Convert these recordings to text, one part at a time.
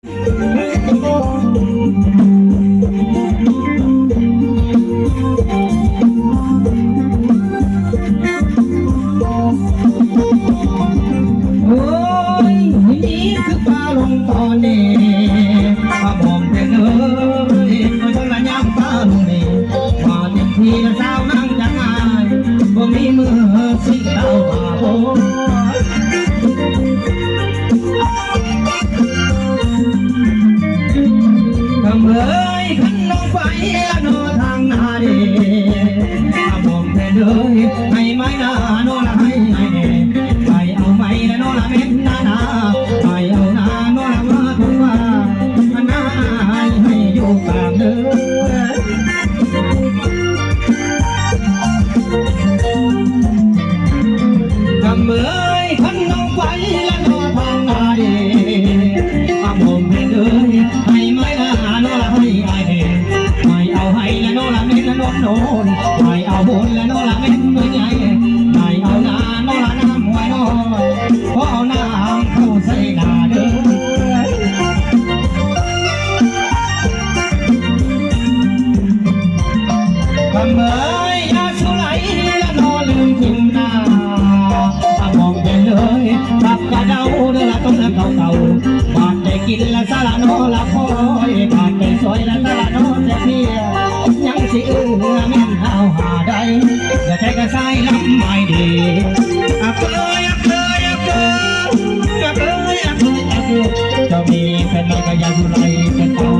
โอ้ยนี่คือปลาลงตอนนี้ปลาบอกแต่เนยโดยเฉพาะย่ำปลาลงนี่มาเต็มที่แล้วสาวนั่งจะง่ายบ่มีมือสิเต้าป่าโอ้ทำเลยขันลงไปโนทางนาดีปลาบอกแต่เนยให้ไม้นาโนละให้เอาไม้ละโนละเม็ดนาให้เอานาโนละมาทุกว่านาให้อยู่กลางเดินทำเลยขันลงไปละโนทางนาดีปลาบอกแต่เนยให้ไม้นาโนละให้เอาให้ละโนละเม็ดละโนให้เอาบนละโนละเม็ดเมื่อไงให้เอานาโนละน้ำไว้น้อยเพราะเอาน้ำเข้าใส่นาเด้อทำเมื่อยยาสุไหลละนอลืมทิมนาถ้ามองแต่เลยทับกระเดาเด้อละต้นละเก่าบาดได้กินละสาละนอละคอยบาดได้สวยละสาละนอแต่เพียยังสิแม่นหาได้อย่าใจกระใส่ลำไม่ดีจะมีเป็นอะไรก็อย่าดูไรเป็นเต่า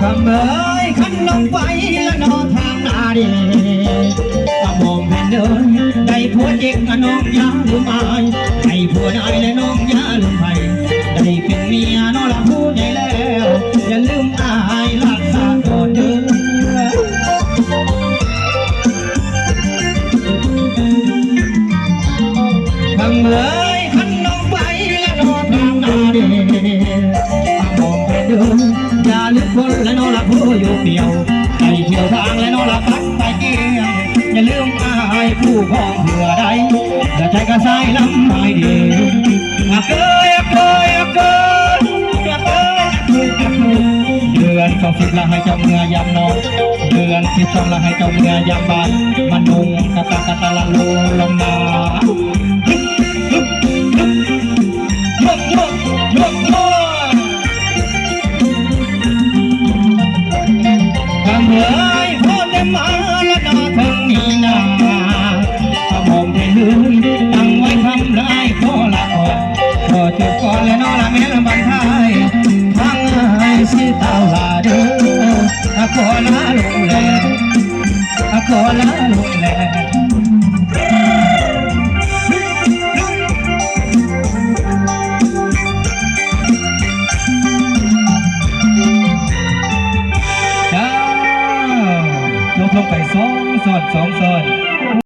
ทำเลยขันลงไปแล้วนอนทางนาดีกระมองแผ่นเดินได้ผัวเจ๊กกับน้องยาลืมอายได้ผัวได้และน้องยาลืมไปได้เป็นเมียน้องละพูดได้แล้วอย่าลืมอายรักษาก่อนเด้อทำเลยขันลงไปแล้วนอนทางนาดีกระมองแผ่นเดินอย่าลืมคนและน้องละพูดอยู่เดียวไปเที่ยวทางและน้องละพัดไปเกี่ยวอย่าลืมอายผู้ของเผื่อใดอย่าใจกระใส่ลำไม่ดีเดือน20ละให้เจ้าเมื่อยามนอนเดือน12ละให้เจ้าเมื่อยามบานมันนุ่งกะตะละโลลงมาทำเลยพ่อจะมาละดาถึงนี่นาถ้ามองให้ลืมตั้งไว้ทำไรพ่อละออกพอจุดก่อนและนอละแม่ละบันทายทั้งไอ้สิเต้าลาเด้อขอลาลงแลขอลาลงแลลงไป2 ซ้อน